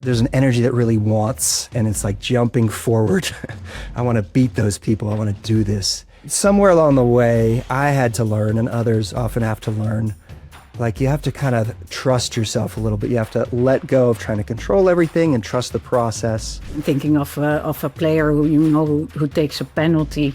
There's an energy that really wants, and it's like jumping forward. I want to beat those people. I want to do this. Somewhere along the way, I had to learn, and others often have to learn, like you have to kind of trust yourself a little bit. You have to let go of trying to control everything and trust the process. I'm thinking of a player who takes a penalty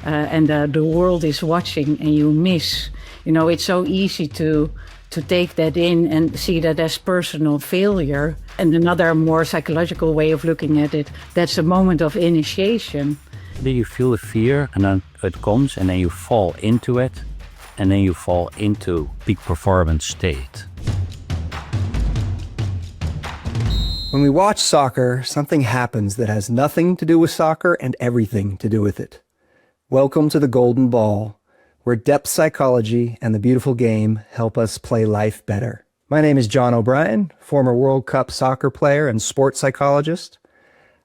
and the world is watching and you miss. It's so easy to take that in and see that as personal failure. And another more psychological way of looking at it, that's a moment of initiation. Then you feel the fear and then it comes and then you fall into it and then you fall into peak performance state. When we watch soccer, something happens that has nothing to do with soccer and everything to do with it. Welcome to the Golden Ball, where depth psychology and the beautiful game help us play life better. My name is John O'Brien, former World Cup soccer player and sports psychologist.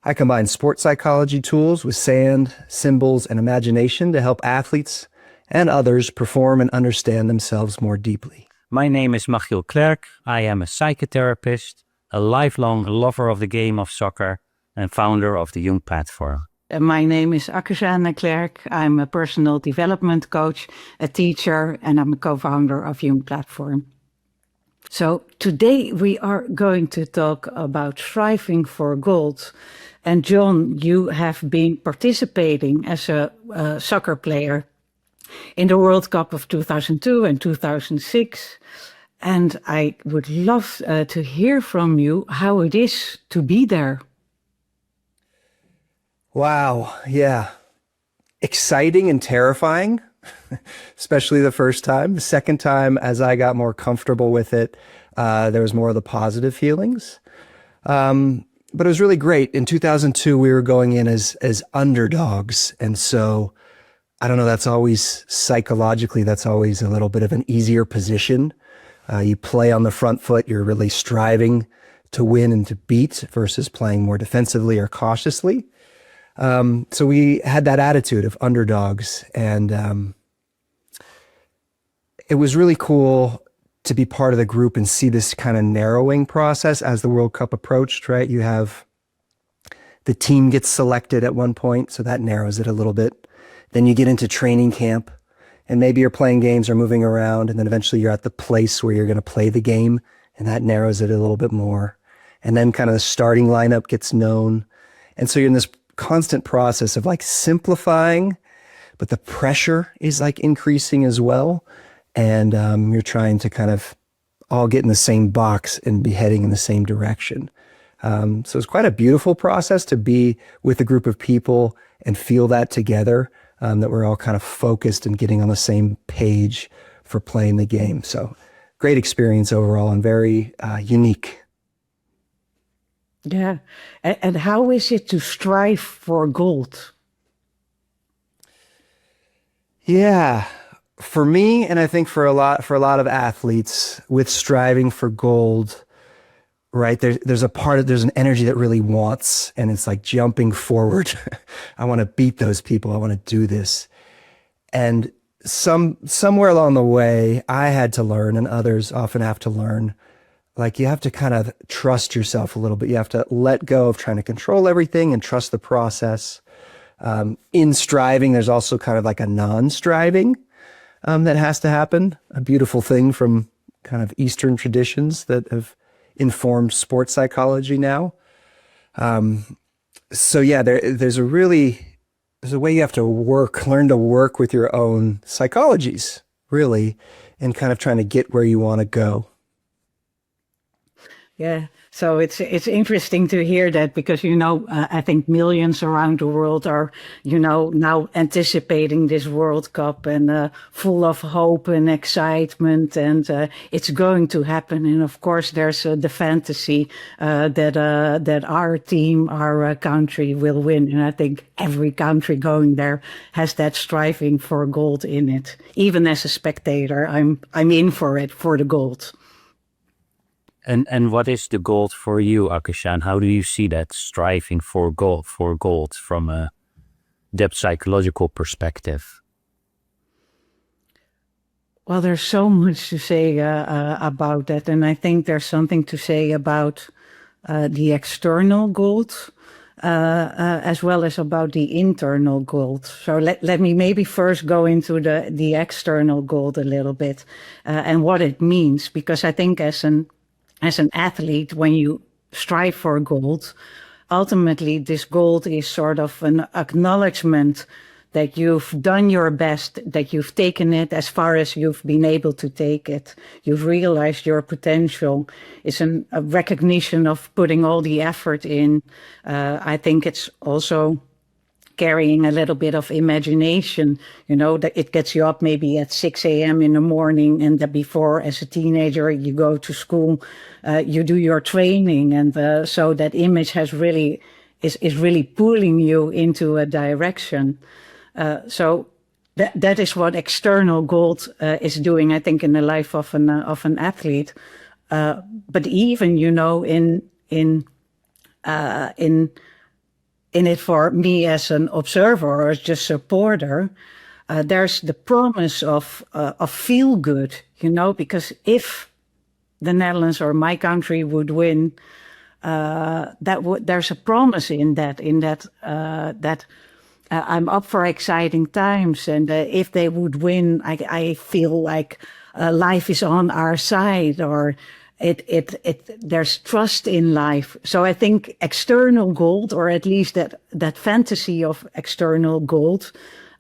I combine sports psychology tools with sand, symbols, and imagination to help athletes and others perform and understand themselves more deeply. My name is Michiel Klerk. I am a psychotherapist, a lifelong lover of the game of soccer, and founder of the Jung platform. My name is Akke-Jeanne. I'm a personal development coach, a teacher, and I'm a co-founder of Jung platform. So today we are going to talk about striving for gold. And John, you have been participating as a soccer player in the World Cup of 2002 and 2006. And I would love to hear from you how it is to be there. Wow, yeah. Exciting and terrifying, especially the first time. The second time, as I got more comfortable with it, there was more of the positive feelings. But it was really great. In 2002, we were going in as underdogs. And so, I don't know, that's always psychologically, that's always a little bit of an easier position. You play on the front foot, you're really striving to win and to beat versus playing more defensively or cautiously. So we had that attitude of underdogs, and it was really cool to be part of the group and see this kind of narrowing process as the World Cup approached, right? You have the team gets selected at one point, so that narrows it a little bit. Then you get into training camp, and maybe you're playing games or moving around, and then eventually you're at the place where you're going to play the game, and that narrows it a little bit more. And then kind of the starting lineup gets known. And so you're in this constant process of like simplifying, but the pressure is like increasing as well. And you're trying to kind of all get in the same box and be heading in the same direction. So it's quite a beautiful process to be with a group of people and feel that together, that we're all kind of focused and getting on the same page for playing the game. So great experience overall and very unique. Yeah. And how is it to strive for gold? Yeah. For me, and I think for a lot of athletes, with striving for gold, right? There's an energy that really wants, and it's like jumping forward. I want to beat those people. I want to do this. And somewhere along the way, I had to learn, and others often have to learn, like you have to kind of trust yourself a little bit. You have to let go of trying to control everything and trust the process. In striving, there's also kind of like a non-striving that has to happen. A beautiful thing from kind of Eastern traditions that have informed sports psychology now. So yeah, there's a way you have to learn to work with your own psychologies, really, and kind of trying to get where you want to go. Yeah, so it's interesting to hear that because, I think millions around the world are, now anticipating this World Cup and full of hope and excitement, and it's going to happen. And of course, there's the fantasy that our team, our country will win. And I think every country going there has that striving for gold in it. Even as a spectator, I'm in for it, for the gold. And what is the gold for you, Akke-Jeanne? How do you see that striving for gold from a depth psychological perspective? Well, there's so much to say about that. And I think there's something to say about the external gold, as well as about the internal gold. So let me maybe first go into the external gold a little bit, and what it means, because I think as an athlete, when you strive for gold, ultimately this gold is sort of an acknowledgement that you've done your best, that you've taken it as far as you've been able to take it. You've realized your potential. It's a recognition of putting all the effort in. I think it's also carrying a little bit of imagination, that it gets you up maybe at 6 a.m. in the morning, and that before, as a teenager, you go to school, you do your training, and so that image is really pulling you into a direction. So that is what external gold is doing, I think, in the life of an athlete. But even, in it for me as an observer or as just supporter, there's the promise of feel good, because if the Netherlands or my country would win, there's a promise in that I'm up for exciting times, and if they would win, I feel like life is on our side, or there's trust in life. So I think external gold, or at least that fantasy of external gold,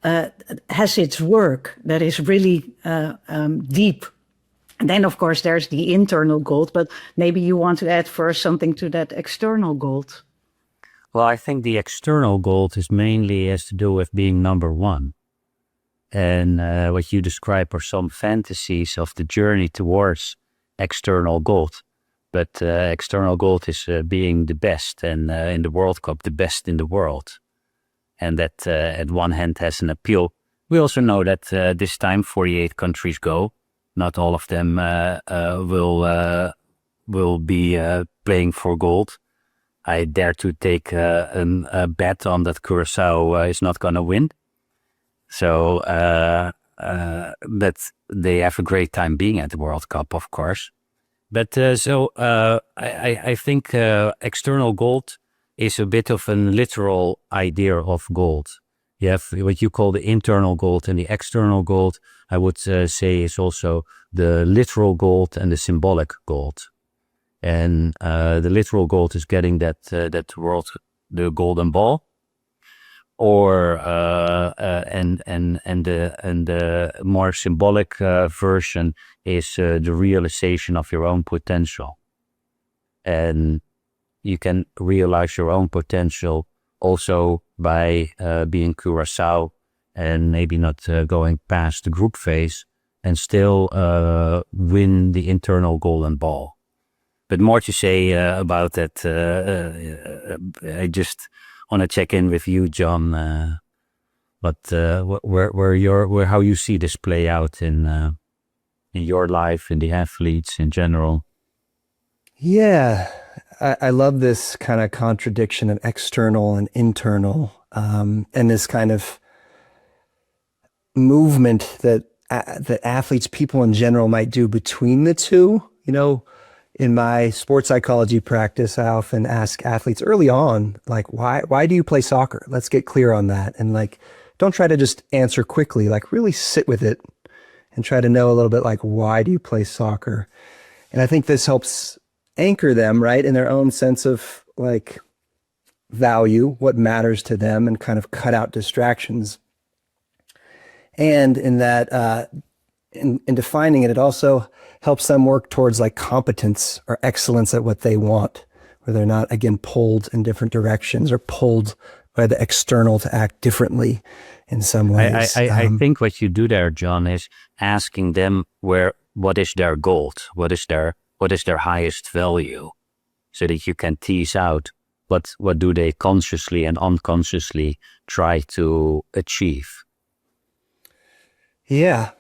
has its work that is really deep. And then, of course, there's the internal gold, but maybe you want to add first something to that external gold. Well, I think the external gold is mainly has to do with being number one. And what you describe are some fantasies of the journey towards external gold. But external gold is being the best, and in the World Cup, the best in the world. And that at one hand has an appeal. We also know that this time 48 countries go. Not all of them will be playing for gold. I dare to take a bet on that Curacao is not going to win. So, but they have a great time being at the World Cup, of course. But I think external gold is a bit of a literal idea of gold. You have what you call the internal gold, and the external gold, I would say, is also the literal gold and the symbolic gold. And the literal gold is getting the golden ball, or and the more symbolic version is the realization of your own potential. And you can realize your own potential also by being Curacao and maybe not going past the group phase and still win the internal golden ball. But more to say about that, I just want to check in with you, John. But how you see this play out in your life, in the athletes in general? Yeah, I love this kind of contradiction of external and internal, and this kind of movement that athletes, people in general, might do between the two. In my sports psychology practice, I often ask athletes early on, like, why do you play soccer? Let's get clear on that. And like, don't try to just answer quickly, like really sit with it and try to know a little bit, like, why do you play soccer? And I think this helps anchor them, right, in their own sense of like value, what matters to them, and kind of cut out distractions. And in that, in defining it, it also helps them work towards like competence or excellence at what they want, where they're not, again, pulled in different directions or pulled by the external to act differently in some ways. I think what you do there, John, is asking them what is their goal, what is their highest value, so that you can tease out what do they consciously and unconsciously try to achieve. Yeah.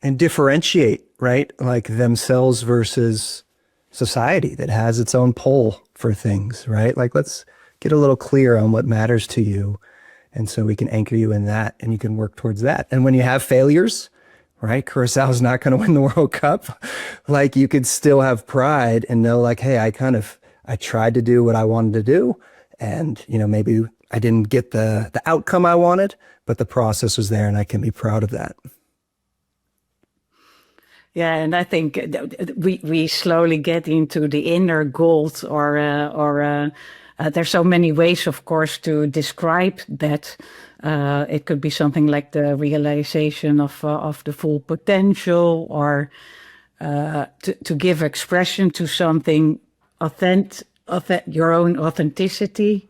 And differentiate, right? Like themselves versus society that has its own pull for things, right? Like, let's get a little clear on what matters to you. And so we can anchor you in that, and you can work towards that. And when you have failures, right? Curaçao's not going to win the World Cup. Like, you could still have pride and know, like, hey, I I tried to do what I wanted to do, and maybe I didn't get the outcome I wanted, but the process was there, and I can be proud of that. Yeah, and I think we slowly get into the inner gold, or there's so many ways, of course, to describe that. It could be something like the realization of the full potential, or to give expression to something your own authenticity,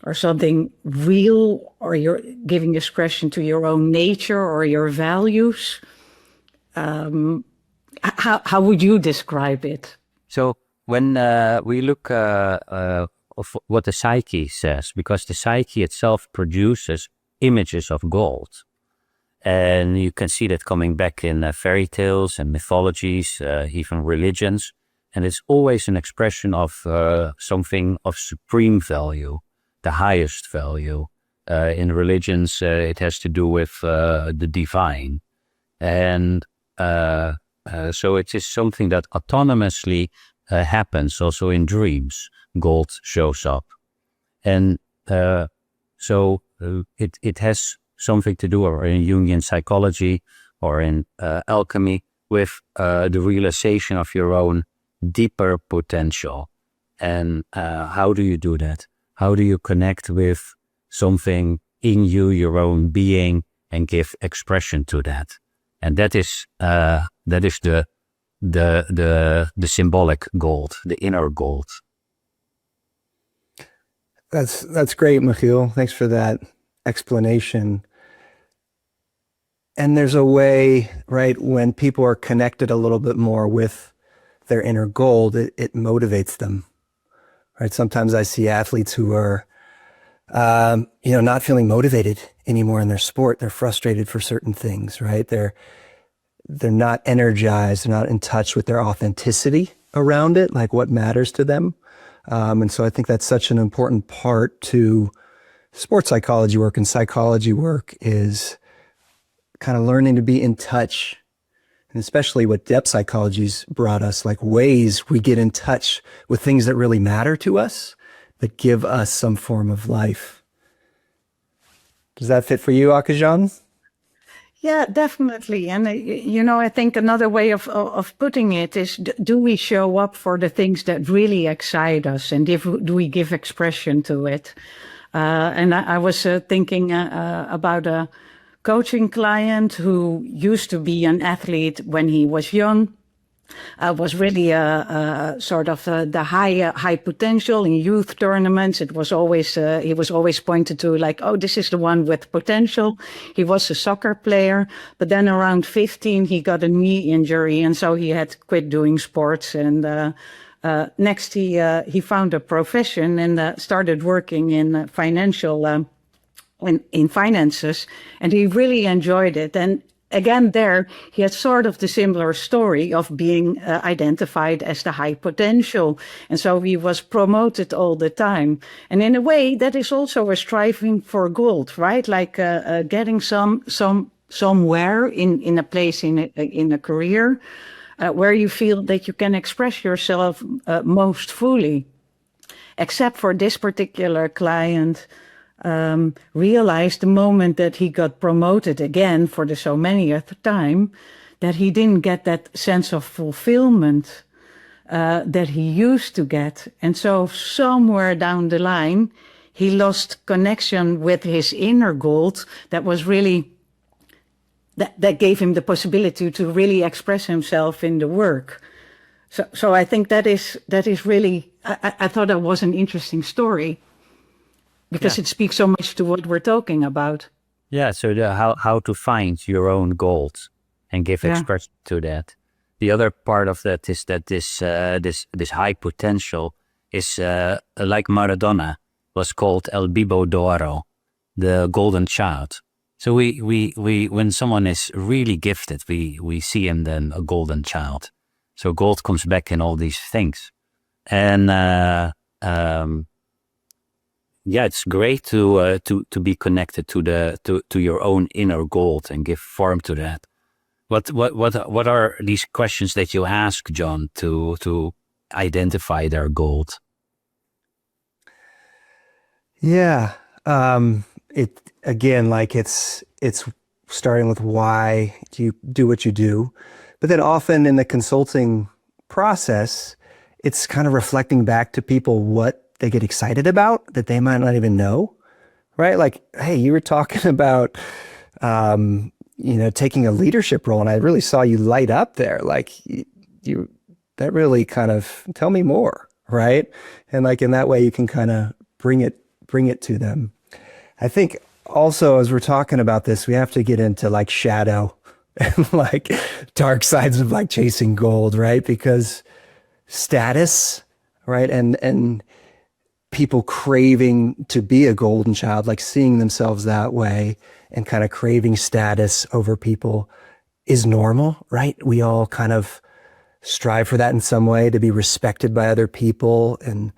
or something real, or you're giving expression to your own nature or your values. How would you describe it? So when we look of what the psyche says, because the psyche itself produces images of gold. And you can see that coming back in fairy tales and mythologies, even religions. And it's always an expression of something of supreme value, the highest value. In religions, it has to do with the divine. And so it is something that autonomously happens also in dreams. Gold shows up. And so it has something to do, or in Jungian psychology or in alchemy, with the realization of your own deeper potential. And how do you do that? How do you connect with something in you, your own being, and give expression to that? And that is the symbolic gold, the inner gold. That's great, Michiel. Thanks for that explanation. And there's a way, right, when people are connected a little bit more with their inner gold, it motivates them, right? Sometimes I see athletes who are, not feeling motivated anymore in their sport. They're frustrated for certain things, right? They're not energized. They're not in touch with their authenticity around it, like what matters to them. And so I think that's such an important part to sports psychology work and psychology work, is kind of learning to be in touch, and especially what depth psychology's brought us, like ways we get in touch with things that really matter to us, that give us some form of life. Does that fit for you, Akke-Jeanne? Yeah, definitely. And, I think another way of putting it is, do we show up for the things that really excite us? And do we give expression to it? And I was thinking about a coaching client who used to be an athlete when he was young. Was really sort of the high potential in youth tournaments. It was always he was always pointed to, like, oh, this is the one with potential. He was a soccer player, but then around 15 he got a knee injury, and so he had to quit doing sports. And next he found a profession and started working in financial in finances, and he really enjoyed it. And again, there, he had sort of the similar story of being identified as the high potential. And so he was promoted all the time. And in a way, that is also a striving for gold, right? Like getting somewhere in a place in a career where you feel that you can express yourself most fully. Except for this particular client, realized the moment that he got promoted again for the so manyth time, that he didn't get that sense of fulfillment that he used to get. And so somewhere down the line, he lost connection with his inner gold that was really, that gave him the possibility to really express himself in the work. So I think that is really, I thought that was an interesting story, because it speaks so much to what we're talking about. Yeah, so how to find your own gold and give expression to that. The other part of that is that this high potential is like Maradona was called El Bibo d'Oro, the golden child. So we when someone is really gifted, we see him then a golden child. So gold comes back in all these things, and it's great to be connected to your own inner gold and give form to that. What are these questions that you ask, John, to identify their gold? Yeah. It again, like it's starting with why do you do what you do, but then often in the consulting process, it's kind of reflecting back to people what they get excited about that they might not even know, right? Like, hey, you were talking about, taking a leadership role, and I really saw you light up there. Like, you that really kind of tell me more, right? And like in that way, you can kind of bring it to them. I think also as we're talking about this, we have to get into like shadow and like dark sides of like chasing gold, right? Because status, right? And people craving to be a golden child, like seeing themselves that way and kind of craving status over people is normal, right? We all kind of strive for that in some way, to be respected by other people and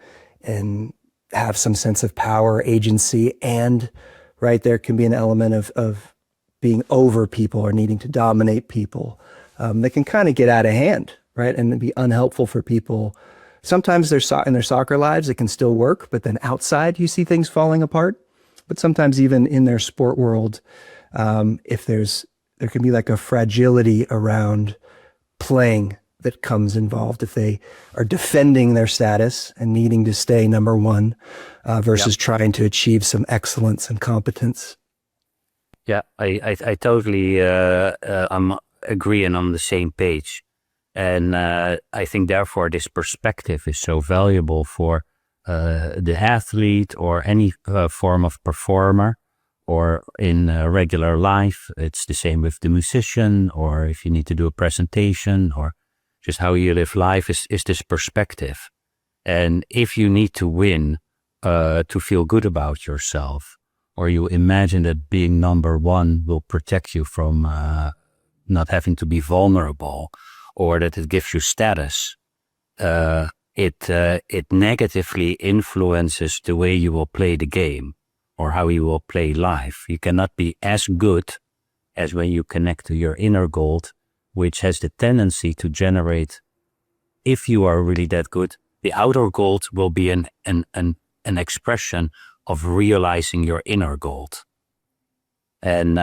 have some sense of power, agency, and right there can be an element of being over people or needing to dominate people that can kind of get out of hand, right? And be unhelpful for people. Sometimes in their soccer lives, it can still work, but then outside you see things falling apart. But sometimes even in their sport world, if there can be like a fragility around playing that comes involved if they are defending their status and needing to stay number one versus trying to achieve some excellence and competence. Yeah, I totally I'm agreeing on the same page. And I think therefore this perspective is so valuable for the athlete or any form of performer, or in regular life. It's the same with the musician, or if you need to do a presentation, or just how you live life is this perspective. And if you need to win to feel good about yourself, or you imagine that being number one will protect you from not having to be vulnerable, or that it gives you status, it negatively influences the way you will play the game or how you will play life. You cannot be as good as when you connect to your inner gold, which has the tendency to generate, if you are really that good, the outer gold will be an expression of realizing your inner gold. And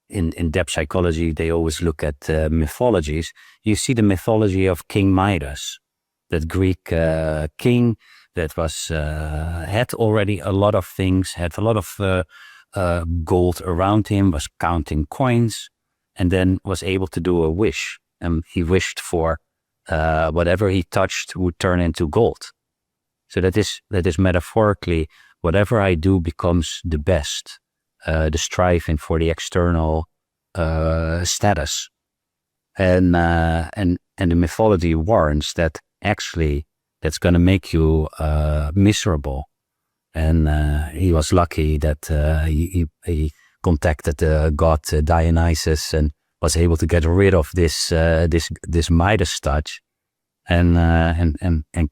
in depth psychology, they always look at mythologies. You see the mythology of King Midas, that Greek king that was had already a lot of things, had a lot of gold around him, was counting coins, and then was able to do a wish. And he wished for whatever he touched would turn into gold. So that is metaphorically, whatever I do becomes the best. The striving for the external status, and the mythology warns that actually that's going to make you miserable. And he was lucky that he contacted the god Dionysus and was able to get rid of this Midas touch, and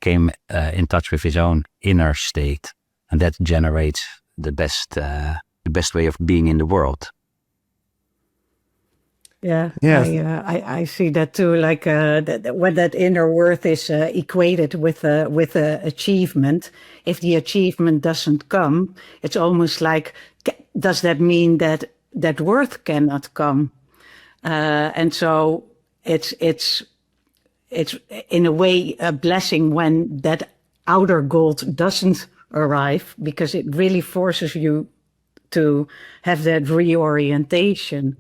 came in touch with his own inner state, and that generates the best way of being in the world. Yeah, Yeah. I see that too. Like when that inner worth is equated with achievement, if the achievement doesn't come, it's almost like, does that mean that worth cannot come? And so it's in a way a blessing when that outer gold doesn't arrive, because it really forces you to have that reorientation.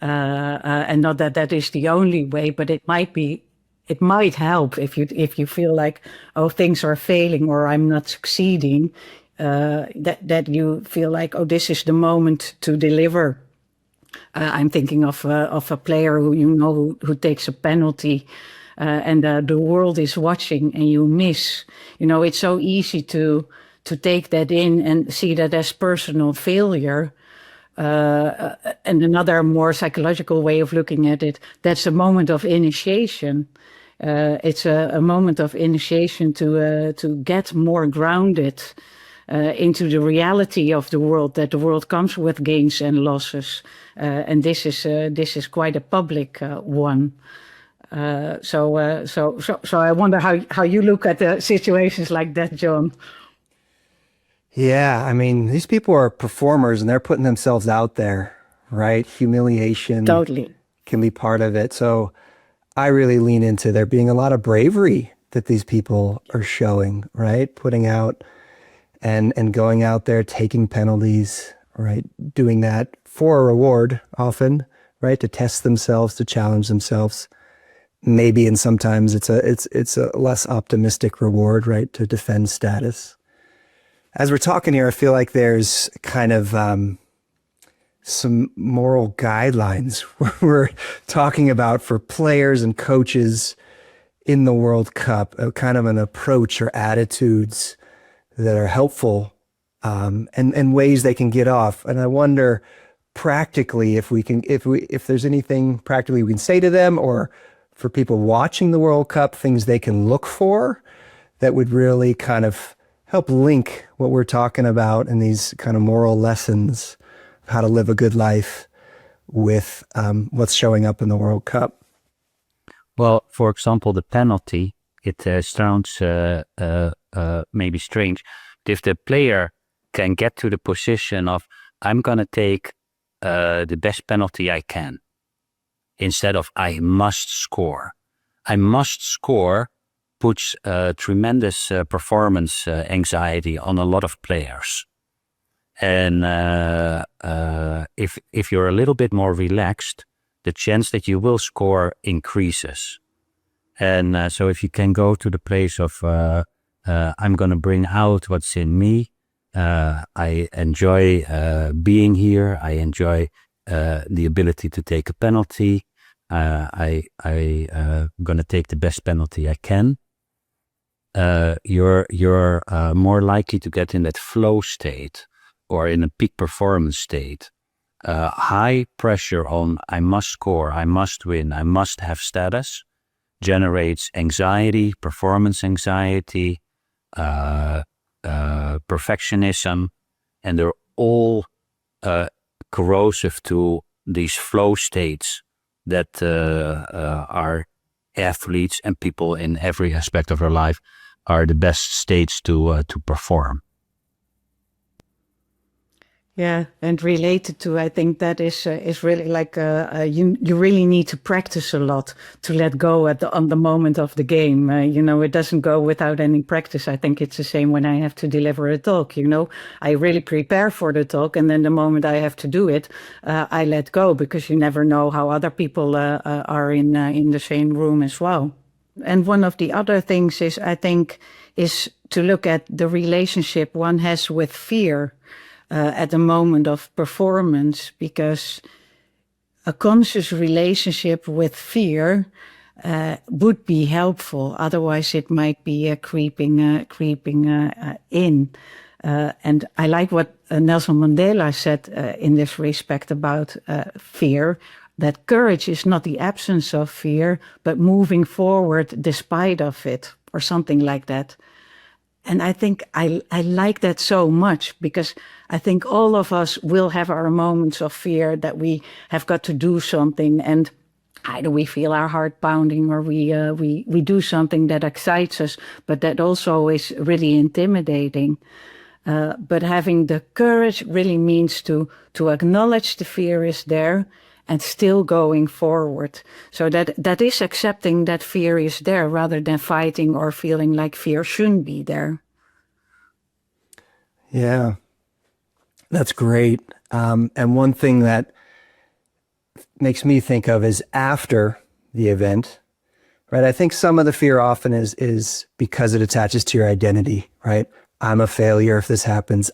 And not that is the only way, but it might help if you feel like, oh, things are failing or I'm not succeeding, that you feel like, oh, this is the moment to deliver. I'm thinking of a player who takes a penalty, and the world is watching and you miss. It's so easy to take that in and see that as personal failure. And another more psychological way of looking at it, that's a moment of initiation. It's a moment of initiation to get more grounded into the reality of the world, that the world comes with gains and losses. And this is quite a public one. So I wonder how you look at situations like that, John. Yeah, I mean, these people are performers and they're putting themselves out there, right? Humiliation Totally. can be part of it. So I really lean into there being a lot of bravery that these people are showing, right? Putting out and going out there, taking penalties, right? Doing that for a reward often, right? To test themselves, to challenge themselves. Maybe and sometimes it's a less optimistic reward, right? To defend status. As we're talking here, I feel like there's kind of some moral guidelines we're talking about for players and coaches in the World Cup, a kind of an approach or attitudes that are helpful and ways they can get off. And I wonder practically if there's anything practically we can say to them or for people watching the World Cup, things they can look for that would really kind of help link what we're talking about and these kind of moral lessons of how to live a good life with what's showing up in the World Cup. Well, for example, the penalty, it sounds maybe strange. But if the player can get to the position of, I'm going to take the best penalty I can, instead of I must score. I must score puts tremendous performance anxiety on a lot of players. And if you're a little bit more relaxed, the chance that you will score increases. And so if you can go to the place of I'm going to bring out what's in me, I enjoy being here, I enjoy the ability to take a penalty, I'm going to take the best penalty I can, you're more likely to get in that flow state or in a peak performance state. High pressure on I must score, I must win, I must have status generates anxiety, performance anxiety, perfectionism, and they're all corrosive to these flow states that our athletes and people in every aspect of their life are the best states to perform. Yeah, and related to, I think that is really like you really need to practice a lot to let go on the moment of the game. It doesn't go without any practice. I think it's the same when I have to deliver a talk. I really prepare for the talk, and then the moment I have to do it, I let go because you never know how other people are in the same room as well. And one of the other things is to look at the relationship one has with fear. At the moment of performance, because a conscious relationship with fear would be helpful. Otherwise, it might be creeping in. And I like what Nelson Mandela said in this respect about fear, that courage is not the absence of fear, but moving forward despite of it, or something like that. And I think I like that so much, because I think all of us will have our moments of fear that we have got to do something, and either we feel our heart pounding or we do something that excites us, but that also is really intimidating. But having the courage really means to acknowledge the fear is there and still going forward. So that is accepting that fear is there rather than fighting or feeling like fear shouldn't be there. Yeah, that's great. And one thing that makes me think of is after the event, right? I think some of the fear often is because it attaches to your identity, right? I'm a failure if this happens.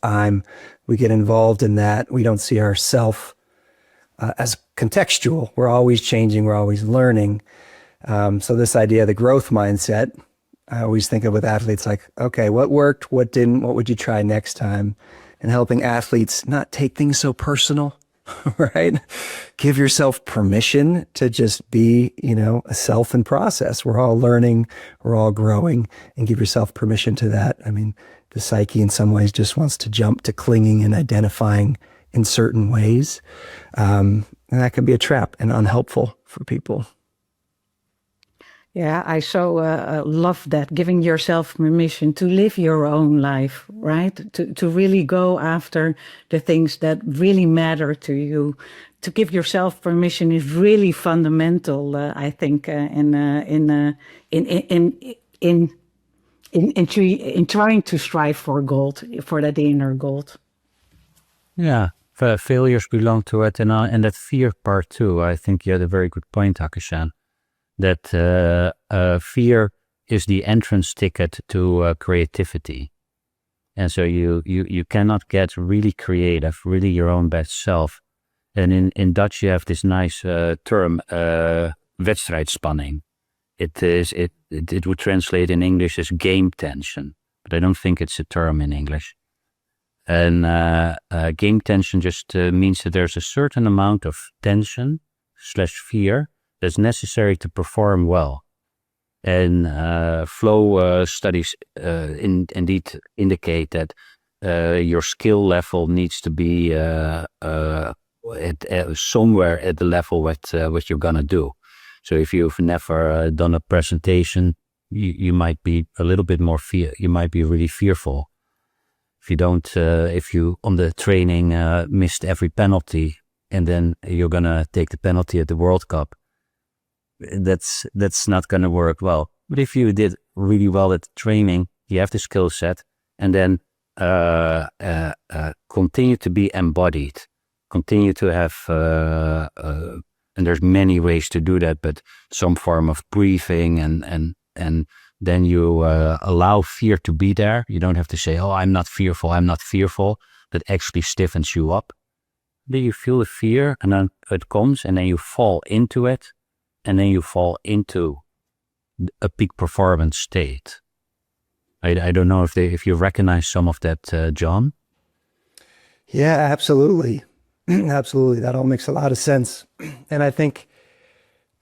We get involved in that. We don't see ourself as contextual. We're always changing. We're always learning. So this idea of the growth mindset, I always think of with athletes like, okay, what worked? What didn't? What would you try next time? And helping athletes not take things so personal, right? Give yourself permission to just be, a self in process. We're all learning. We're all growing, and give yourself permission to that. I mean, the psyche in some ways just wants to jump to clinging and identifying in certain ways. And that can be a trap and unhelpful for people. Yeah, I so love that, giving yourself permission to live your own life, right? To really go after the things that really matter to you. To give yourself permission is really fundamental, I think, in in trying to strive for gold, for that inner gold. Yeah, failures belong to it, and that fear part too. I think you had a very good point, Akke-Jeanne, that fear is the entrance ticket to creativity. And so you cannot get really creative, really your own best self. And in Dutch you have this nice term, wedstrijdspanning. It would translate in English as game tension, but I don't think it's a term in English. And game tension just means that there's a certain amount of tension / fear that's necessary to perform well. And flow studies indeed indicate that your skill level needs to be somewhere at the level what you're gonna do. So if you've never done a presentation, you might be a little bit more you might be really fearful. If you don't, if you on the training missed every penalty, and then you're gonna take the penalty at the World Cup, that's not gonna work well. But if you did really well at the training, you have the skill set, and then continue to be embodied, continue to have, and there's many ways to do that, but some form of breathing and then you allow fear to be there. You don't have to say, oh, I'm not fearful. That actually stiffens you up. Then you feel the fear, and then it comes, and then you fall into it, and then you fall into a peak performance state. I don't know if you recognize some of that, John. Yeah, absolutely. Absolutely. That all makes a lot of sense. And I think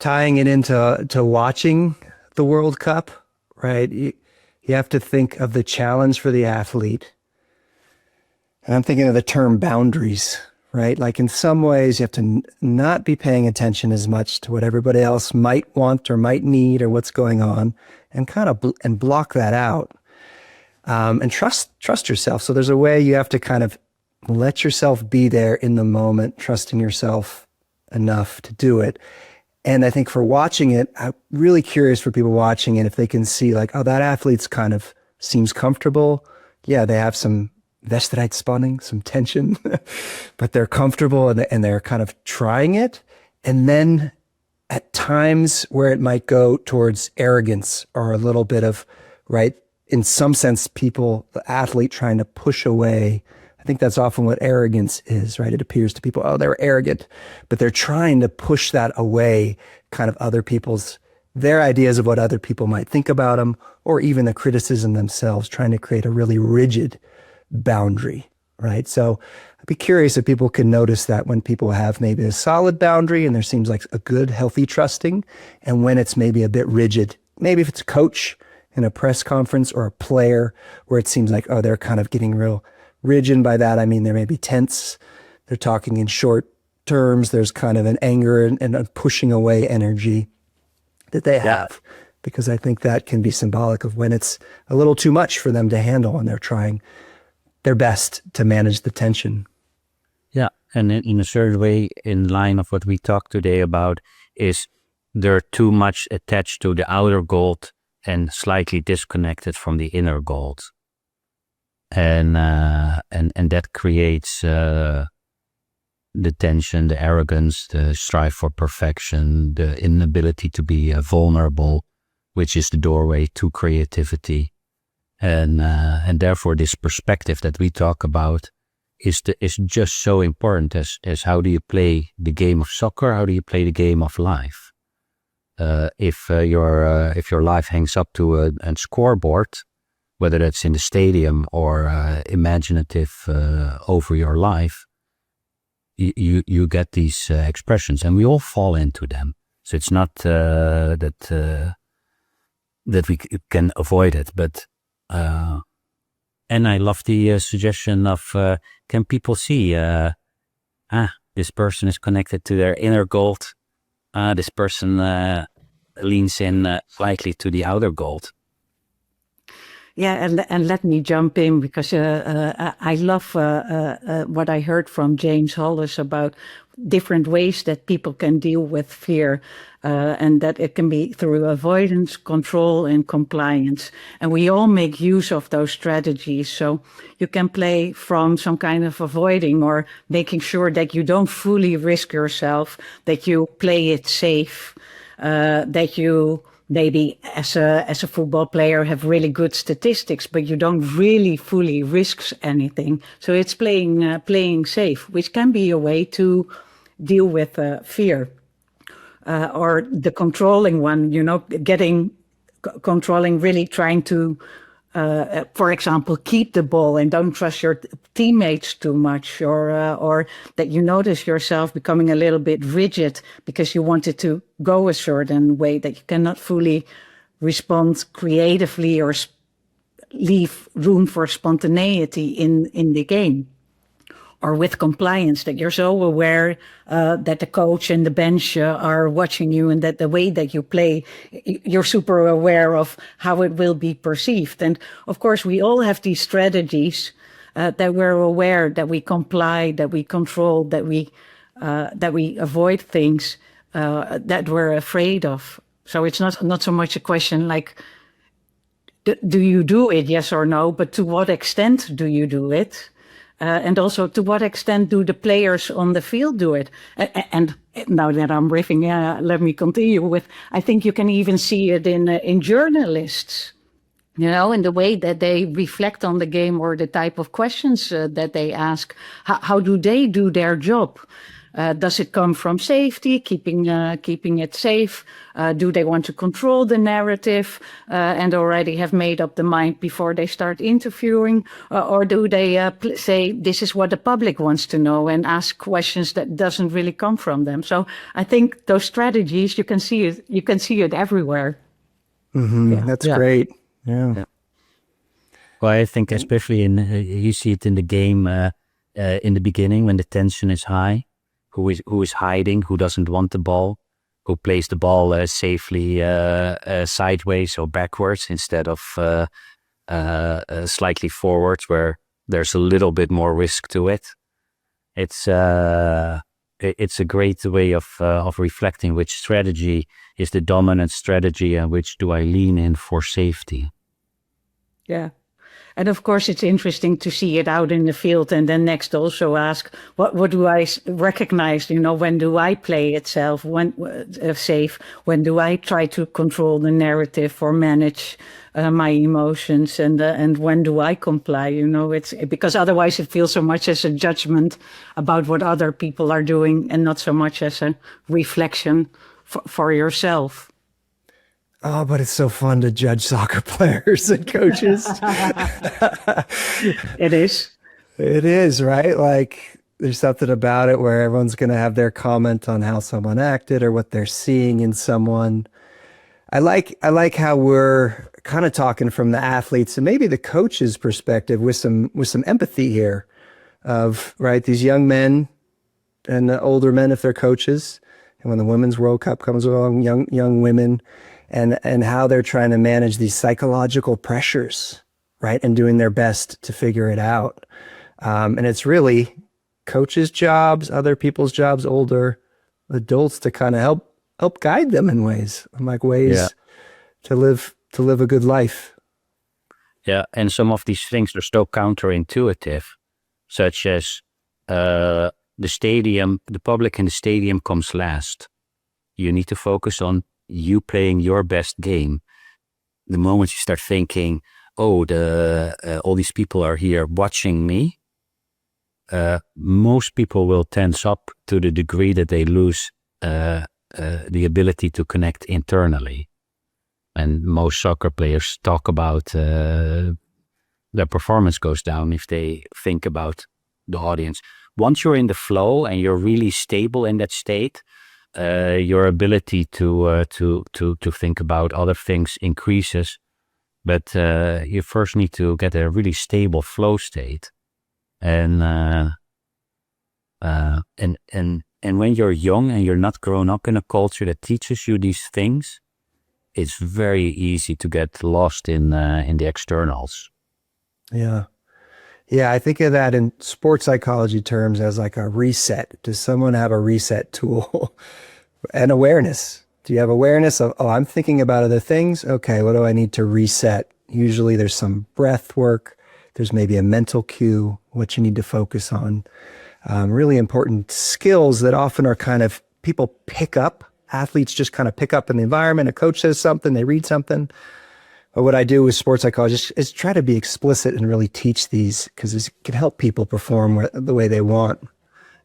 tying it into watching the World Cup, right? You have to think of the challenge for the athlete. And I'm thinking of the term boundaries, right? Like in some ways you have to not be paying attention as much to what everybody else might want or might need or what's going on, and kind of and block that out. And trust yourself. So there's a way you have to kind of let yourself be there in the moment, trusting yourself enough to do it. And I think for watching it, I'm really curious for people watching it if they can see like, oh, that athlete's kind of seems comfortable. Yeah, they have some wedstrijdspanning, some tension, but they're comfortable and they're kind of trying it. And then at times where it might go towards arrogance or a little bit of, right, in some sense, the athlete trying to push away. I think that's often what arrogance is, right? It appears to people, oh, they're arrogant, but they're trying to push that away, kind of their ideas of what other people might think about them, or even the criticism themselves, trying to create a really rigid boundary, right? So I'd be curious if people can notice that when people have maybe a solid boundary and there seems like a good, healthy trusting, and when it's maybe a bit rigid, maybe if it's a coach in a press conference or a player where it seems like, oh, they're kind of getting real rigid. By that, I mean, they may be tense. They're talking in short terms. There's kind of an anger and a pushing away energy that they have, because I think that can be symbolic of when it's a little too much for them to handle and they're trying their best to manage the tension. Yeah, and in a certain way, in line of what we talked today about, is they're too much attached to the outer gold and slightly disconnected from the inner gold. And that creates the tension, the arrogance, the strive for perfection, the inability to be vulnerable, which is the doorway to creativity. And therefore this perspective that we talk about is just so important as how do you play the game of soccer, how do you play the game of life? If your life hangs up to a scoreboard, whether that's in the stadium or imaginative over your life, you get these expressions, and we all fall into them. So it's not that we can avoid it, but and I love the suggestion of can people see this person is connected to their inner gold, this person leans in slightly to the outer gold. Yeah, and let me jump in because I love what I heard from James Hollis about different ways that people can deal with fear, and that it can be through avoidance, control, and compliance. And we all make use of those strategies. So you can play from some kind of avoiding or making sure that you don't fully risk yourself, that you play it safe, that you maybe as a football player have really good statistics, but you don't really fully risk anything. So it's playing safe, which can be a way to deal with fear. Or the controlling one, controlling, really trying to, for example, keep the ball and don't trust your teammates too much, or that you notice yourself becoming a little bit rigid because you wanted to go a certain way, that you cannot fully respond creatively or leave room for spontaneity in the game. Or with compliance, that you're so aware that the coach and the bench are watching you, and that the way that you play, you're super aware of how it will be perceived. And of course, we all have these strategies that we're aware, that we comply, that we control, that we avoid things that we're afraid of. So it's not so much a question like, do you do it, yes or no, but to what extent do you do it? And also, to what extent do the players on the field do it? And now that I'm riffing, let me continue with, I think you can even see it in journalists, in the way that they reflect on the game or the type of questions that they ask. How do they do their job? Does it come from safety, keeping it safe? Do they want to control the narrative and already have made up the mind before they start interviewing? Or do they say, this is what the public wants to know, and ask questions that doesn't really come from them? So I think those strategies, you can see it everywhere. Mm-hmm. Yeah. That's great. Yeah. Well, I think especially you see it in the game in the beginning when the tension is high. Who is hiding, who doesn't want the ball, who plays the ball safely sideways or backwards instead of slightly forwards, where there's a little bit more risk to it. It's a great way of reflecting which strategy is the dominant strategy and which do I lean in for safety. Yeah. And of course, it's interesting to see it out in the field, and then next also ask, what do I recognize? When do I play itself? When safe? When do I try to control the narrative or manage my emotions? And when do I comply? It's because otherwise it feels so much as a judgment about what other people are doing, and not so much as a reflection for yourself. Oh, but it's so fun to judge soccer players and coaches. It is. It is, right? Like, there's something about it where everyone's going to have their comment on how someone acted or what they're seeing in someone. I like how we're kind of talking from the athletes and maybe the coach's perspective with some empathy here of, right, these young men and the older men if they're coaches. And when the Women's World Cup comes along, young women, and how they're trying to manage these psychological pressures, right? And doing their best to figure it out. And it's really coaches' jobs, other people's jobs, older adults to kind of help guide them in ways to live a good life. Yeah, and some of these things are so counterintuitive, such as the public in the stadium comes last. You need to focus on you playing your best game. The moment you start thinking, all these people are here watching me, most people will tense up to the degree that they lose the ability to connect internally. And most soccer players talk about their performance goes down if they think about the audience. Once you're in the flow and you're really stable in that state, your ability to think about other things increases, but you first need to get a really stable flow state, and when you're young and you're not grown up in a culture that teaches you these things, it's very easy to get lost in the externals. Yeah. Yeah, I think of that in sports psychology terms as like a reset. Does someone have a reset tool? And awareness. Do you have awareness of, oh, I'm thinking about other things? Okay, what do I need to reset? Usually there's some breath work. There's maybe a mental cue, what you need to focus on. Really important skills that often are kind of people pick up. Athletes just kind of pick up in the environment. A coach says something, they read something. But what I do with sports psychologists is try to be explicit and really teach these, because it can help people perform the way they want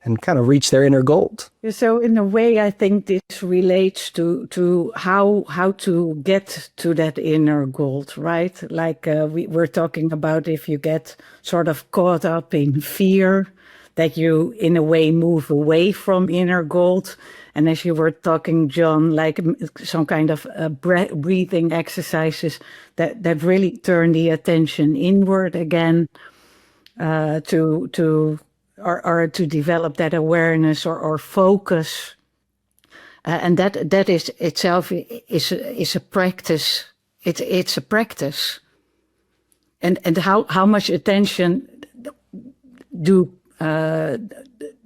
and kind of reach their inner gold. So in a way, I think this relates to how to get to that inner gold, right? Like we're talking about, if you get sort of caught up in fear, that you in a way move away from inner gold. And as you were talking, John, like some kind of breathing exercises that really turn the attention inward again, to develop that awareness or focus, and that is itself is a practice. It's a practice, and how much attention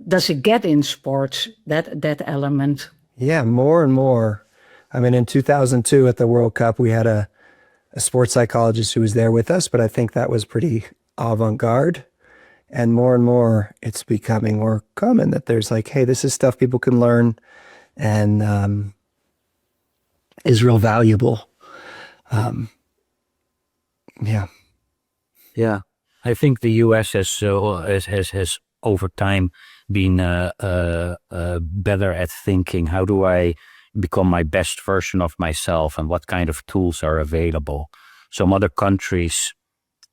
does it get in sports, that element? Yeah, more and more. I mean, in 2002 at the World Cup, we had a sports psychologist who was there with us, but I think that was pretty avant-garde. And more, it's becoming more common that there's like, hey, this is stuff people can learn and is real valuable. Yeah. Yeah, I think the U.S. has over time been better at thinking, how do I become my best version of myself, and what kind of tools are available. Some other countries,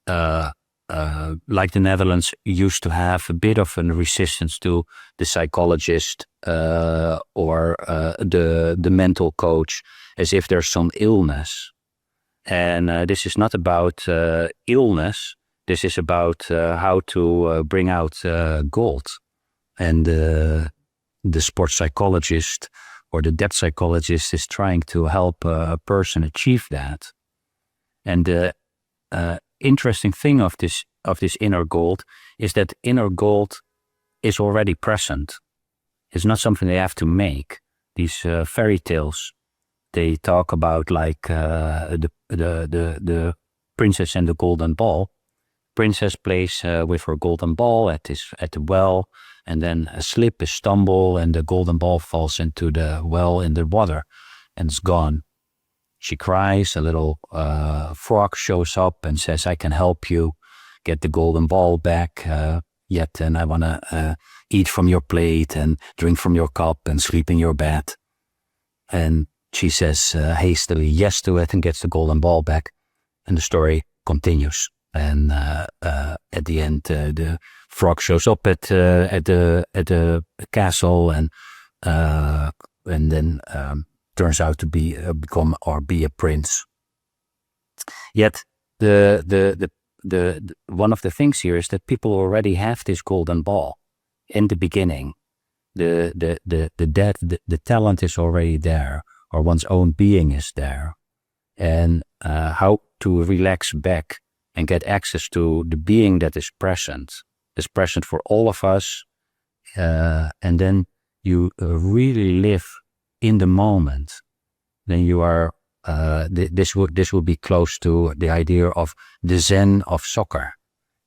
like the Netherlands, used to have a bit of a resistance to the psychologist or the mental coach, as if there's some illness. And this is not about illness. This is about how to bring out gold. And the sports psychologist or the depth psychologist is trying to help a person achieve that. And the interesting thing of this inner gold is that inner gold is already present. It's not something they have to make. These fairy tales, they talk about like the princess and the golden ball. Princess plays with her golden ball at the well, and then a slip, a stumble, and the golden ball falls into the well in the water, and it's gone. She cries. A little frog shows up and says, "I can help you get the golden ball back. Yet, and I want to eat from your plate and drink from your cup and sleep in your bed." And she says hastily yes to it and gets the golden ball back, and the story continues. And at the end, the frog shows up at the castle, and then turns out to be a prince. Yet the one of the things here is that people already have this golden ball in the beginning. The talent is already there, or one's own being is there, and how to relax back and get access to the being that is present for all of us, and then you really live in the moment. Then you are. This will be close to the idea of the Zen of soccer.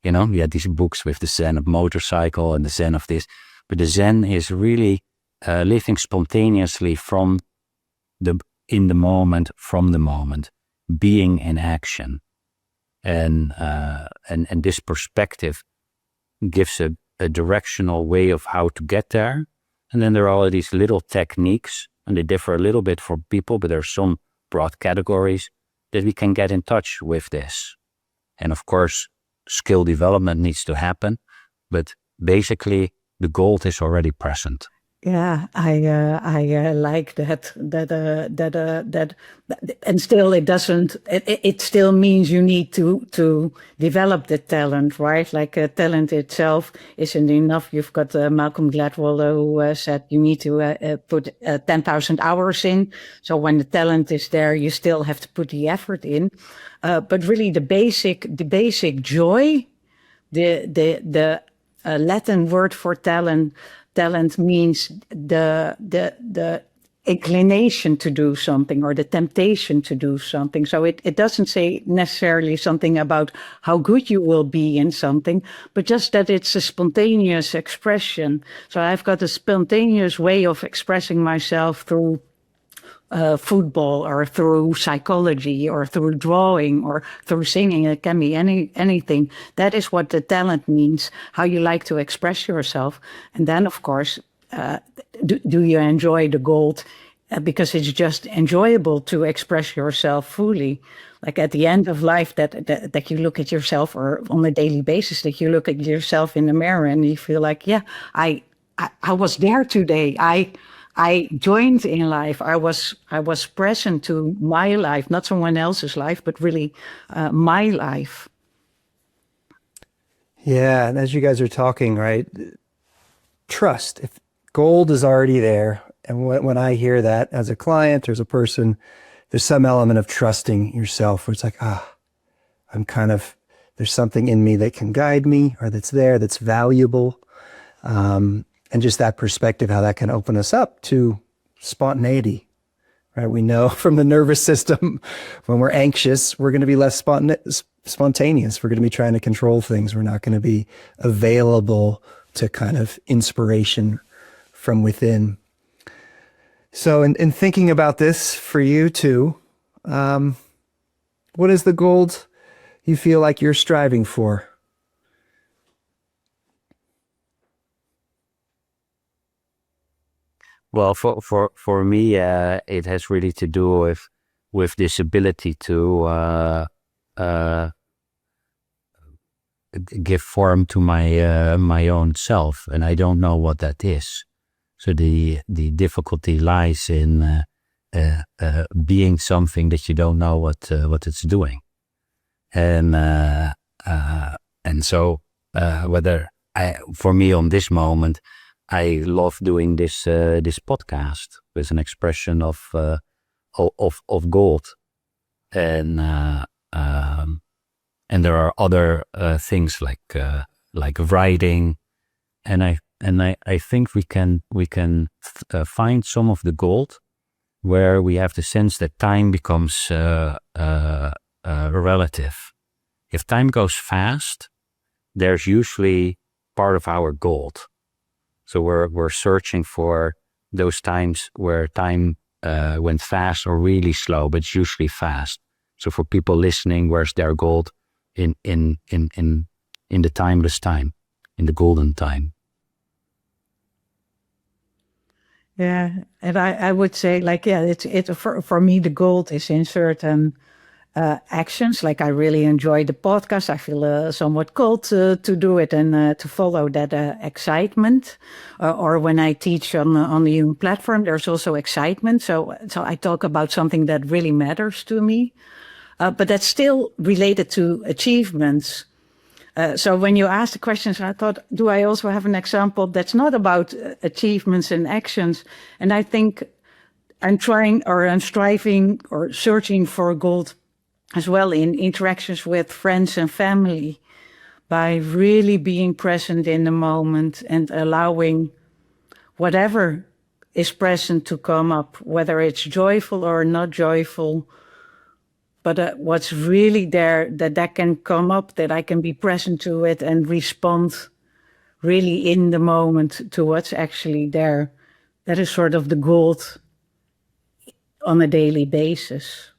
You know, we had these books with the Zen of motorcycle and the Zen of this, but the Zen is really living spontaneously in the moment, from the moment, being in action, and this perspective gives a directional way of how to get there. And then there are all of these little techniques, and they differ a little bit for people, but there are some broad categories that we can get in touch with this. And of course, skill development needs to happen, but basically the gold is already present. Yeah, I like that, and still it doesn't. It still means you need to develop the talent, right? Like talent itself isn't enough. You've got Malcolm Gladwell who said you need to put 10,000 hours in. So when the talent is there, you still have to put the effort in. But really, the basic joy, the Latin word for talent means the inclination to do something or the temptation to do something. So it doesn't say necessarily something about how good you will be in something, but just that it's a spontaneous expression. So I've got a spontaneous way of expressing myself through football or through psychology or through drawing or through singing. It can be anything. That is what the talent means, how you like to express yourself. And then, of course, do you enjoy the gold? Because it's just enjoyable to express yourself fully. Like at the end of life, that you look at yourself, or on a daily basis, that you look at yourself in the mirror and you feel like, yeah, I was there today. I joined in life. I was present to my life, not someone else's life, but really my life. Yeah, and as you guys are talking, right, trust. If gold is already there, and when I hear that as a client or as a person, there's some element of trusting yourself where it's like, I'm kind of, there's something in me that can guide me or that's there, that's valuable. And just that perspective, how that can open us up to spontaneity, right? We know from the nervous system, when we're anxious, we're going to be less spontaneous. We're going to be trying to control things. We're not going to be available to kind of inspiration from within. So in thinking about this for you too, what is the goal you feel like you're striving for? Well, for me, it has really to do with this ability to give form to my own self, and I don't know what that is. So the difficulty lies in being something that you don't know what it's doing, and so for me on this moment, I love doing this podcast with an expression of gold, and there are other things like writing, and I think we can find some of the gold where we have the sense that time becomes relative. If time goes fast, there's usually part of our gold. So we're searching for those times where time went fast or really slow, but it's usually fast. So for people listening, where's their gold in the timeless time, in the golden time? Yeah, and I would say like, yeah, it's for me the gold is in certain actions. Like I really enjoy the podcast. I feel somewhat called to do it and to follow that excitement. Or when I teach on the human platform, there's also excitement. So I talk about something that really matters to me. But that's still related to achievements. So when you asked the questions, I thought, do I also have an example that's not about achievements and actions? And I think I'm striving or searching for gold as well in interactions with friends and family, by really being present in the moment and allowing whatever is present to come up, whether it's joyful or not joyful. But what's really there, that can come up, that I can be present to it and respond really in the moment to what's actually there. That is sort of the gold on a daily basis.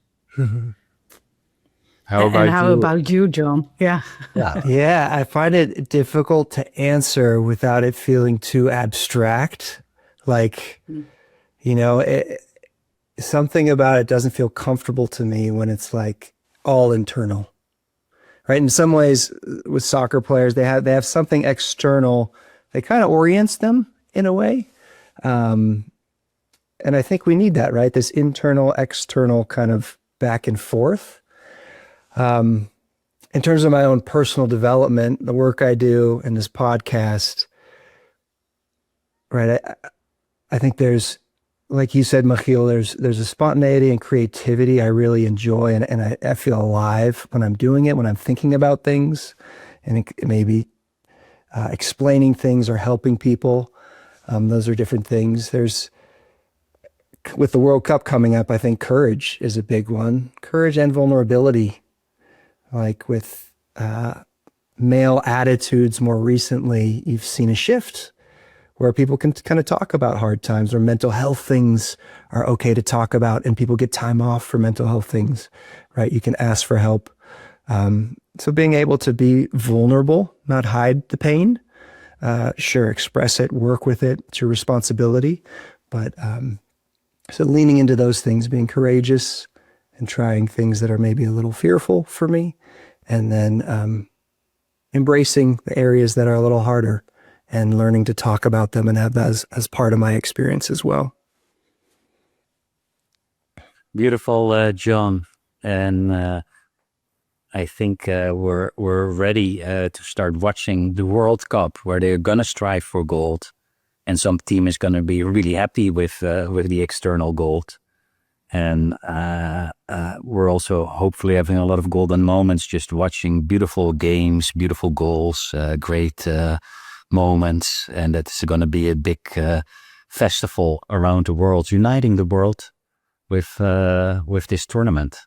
How And about how you? about you, John? Yeah. Yeah, I find it difficult to answer without it feeling too abstract. Like, you know, something about it doesn't feel comfortable to me when it's like all internal, right? In some ways, with soccer players, they have something external that kind of orients them in a way. And I think we need that, right? This internal, external kind of back and forth. In terms of my own personal development, the work I do in this podcast, right? I think there's, like you said, Michiel, there's a spontaneity and creativity I really enjoy, and I feel alive when I'm doing it, when I'm thinking about things, and maybe explaining things or helping people. Those are different things. With the World Cup coming up, I think courage is a big one. Courage and vulnerability. Like with male attitudes more recently, you've seen a shift where people can kind of talk about hard times, or mental health things are okay to talk about, and people get time off for mental health things, right? You can ask for help. So being able to be vulnerable, not hide the pain, sure, express it, work with it, it's your responsibility. But so leaning into those things, being courageous and trying things that are maybe a little fearful for me, and then embracing the areas that are a little harder and learning to talk about them and have that as part of my experience as well. Beautiful, John. And I think we're ready to start watching the World Cup, where they're gonna strive for gold, and some team is gonna be really happy with the external gold. And we're also hopefully having a lot of golden moments just watching beautiful games, beautiful goals, great moments. And it's going to be a big festival around the world, uniting the world with this tournament.